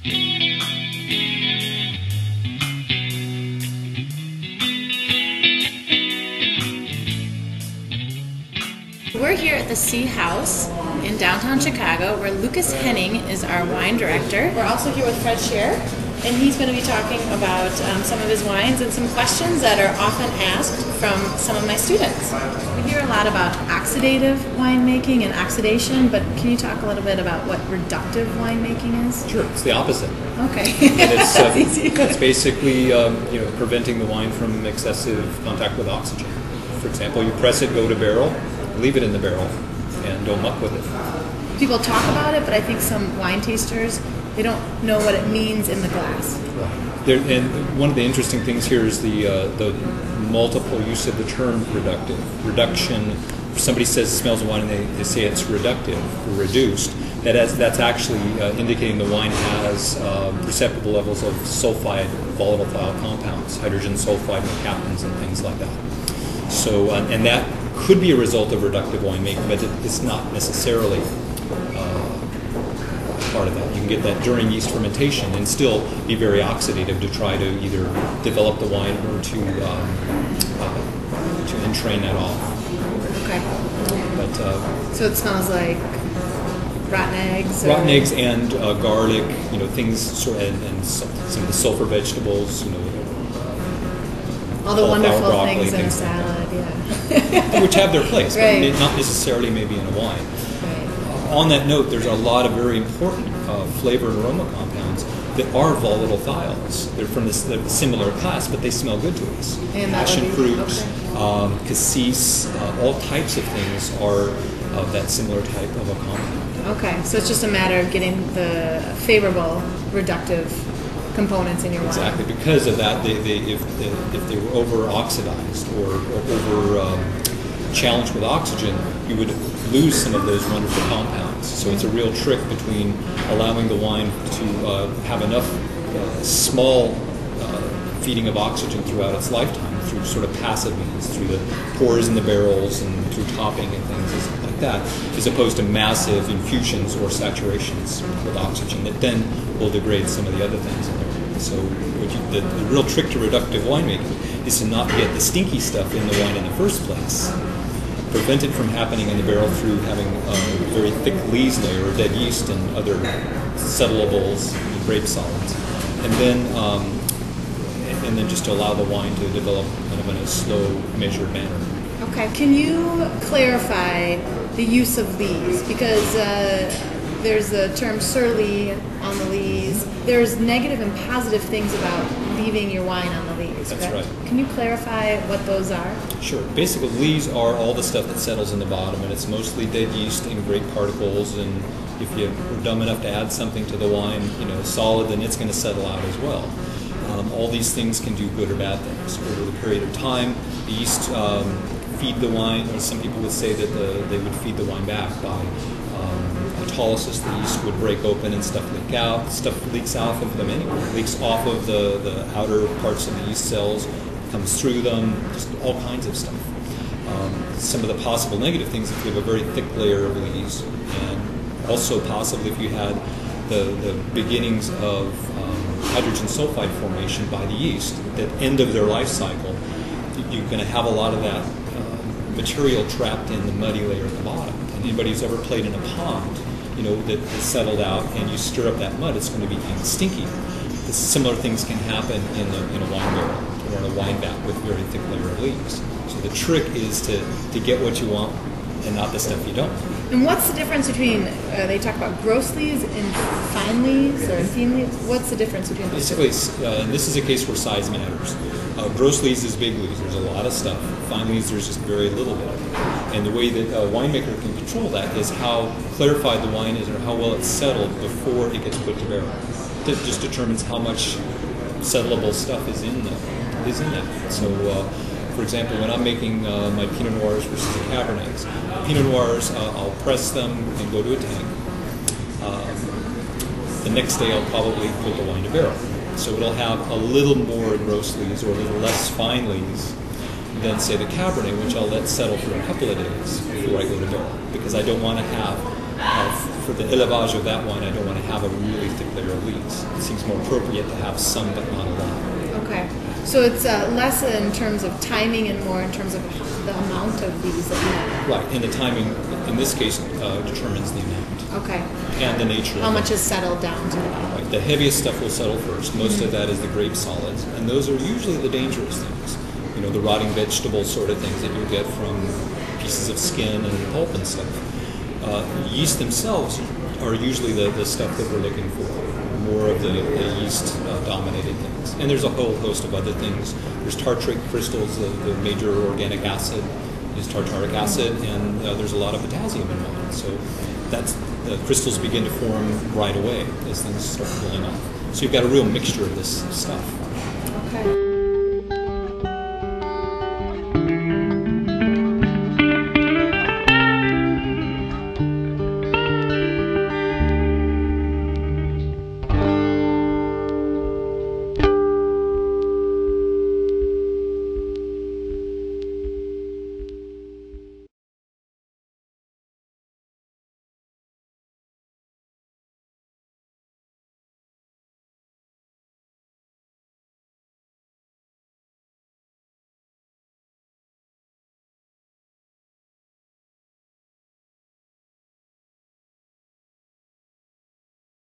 We're here at the Sea House in downtown Chicago, where Lucas Henning is our wine director. We're also here with Fred Scherrer, and he's going to be talking about some of his wines and some questions that are often asked from some of my students. We hear a lot about oxidative winemaking and oxidation, but can you talk a little bit about what reductive winemaking is? Sure, it's the opposite. Okay. And it's basically preventing the wine from excessive contact with oxygen. For example, you press it, go to barrel, leave it in the barrel, and don't muck with it. People talk about it, but I think some wine tasters, they don't know what it means in the glass. And one of the interesting things here is the multiple use of the term reductive. Reduction, if somebody says it smells of wine and they say it's reductive or reduced, that's actually indicating the wine has perceptible levels of sulfide, volatile compounds, hydrogen sulfide, mercaptans, and things like that. So, and that could be a result of reductive winemaking, but it's not necessarily part of that. You can get that during yeast fermentation and still be very oxidative to try to either develop the wine or to entrain that off. Okay. But so it smells like rotten eggs. Rotten eggs and garlic, things and some of the sulfur vegetables, all the wonderful broccoli, things in a salad, which have their place, right. but not necessarily maybe in a wine. Right. On that note, there's a lot of very important flavor and aroma compounds that are volatile thiols. They're from this similar class, but they smell good to us. And passion fruit, cassis, all types of things are of that similar type of a compound. Okay, so it's just a matter of getting the favorable reductive components in your wine. Exactly. Because of that, if they were over-oxidized or over challenged with oxygen, you would lose some of those wonderful compounds. So it's a real trick between allowing the wine to have enough small feeding of oxygen throughout its lifetime through sort of passive means, through the pores in the barrels and through topping and things like that, as opposed to massive infusions or saturations with oxygen that then will degrade some of the other things in there. So the real trick to reductive winemaking is to not get the stinky stuff in the wine in the first place, prevent it from happening in the barrel through having a very thick lees layer of dead yeast and other settleables, grape solids, and then just to allow the wine to develop kind of in a slow, measured manner. Okay. Can you clarify the use of lees? Because there's the term surly on the lees. There's negative and positive things about leaving your wine on the lees. That's correct? right. Can you clarify what those are? Sure. Basically, lees are all the stuff that settles in the bottom, and it's mostly dead yeast and grape particles. And if you're dumb enough to add something to the wine, solid, then it's going to settle out as well. All these things can do good or bad things over the period of time. The yeast feed the wine, or some people would say that they would feed the wine back by autolysis. The yeast would break open and stuff leak out. Stuff leaks off of them anyway. It leaks off of the outer parts of the yeast cells, comes through them, just all kinds of stuff. Some of the possible negative things if you have a very thick layer of lees, and also possibly if you had the beginnings of hydrogen sulfide formation by the yeast at the end of their life cycle, you're going to have a lot of that material trapped in the muddy layer at the bottom. And anybody who's ever played in a pond, that is settled out, and you stir up that mud, it's going to be kind of stinky. The similar things can happen in a wine barrel or in a wine vat with very thick layer of leaves. So the trick is to get what you want and not the stuff you don't. And what's the difference between, they talk about gross lees and fine lees or thin lees? What's the difference between those? Basically, and this is a case where size matters. Gross lees is big lees. There's a lot of stuff. Fine lees, there's just very little bit. And the way that a winemaker can control that is how clarified the wine is or how well it's settled before it gets put to barrel. That just determines how much settlable stuff is in that. So, for example, when I'm making my Pinot Noirs versus the Cabernets, Pinot Noirs, I'll press them and go to a tank. The next day I'll probably put the wine to barrel. So it'll have a little more gross lees or a little less fine lees than, say, the Cabernet, which I'll let settle for a couple of days before I go to barrel, because I don't want to have for the élevage of that wine, I don't want to have a really thick layer of lees. It seems more appropriate to have some, but not a lot. Okay. So it's less in terms of timing and more in terms of the amount of lees that you have. Right, and the timing, in this case, determines the amount. Okay. And the nature How of much is settled down to the bottom. Right. The heaviest stuff will settle first. Most of that is the grape solids, and those are usually the dangerous things. You know, the rotting vegetable sort of things that you'll get from pieces of skin and pulp and stuff. Yeast themselves are usually the stuff that we're looking for, more of the yeast-dominated things. And there's a whole host of other things. There's tartrate crystals, the major organic acid is tartaric acid, and there's a lot of potassium in wine. So the crystals begin to form right away as things start cooling off. So you've got a real mixture of this stuff. Okay.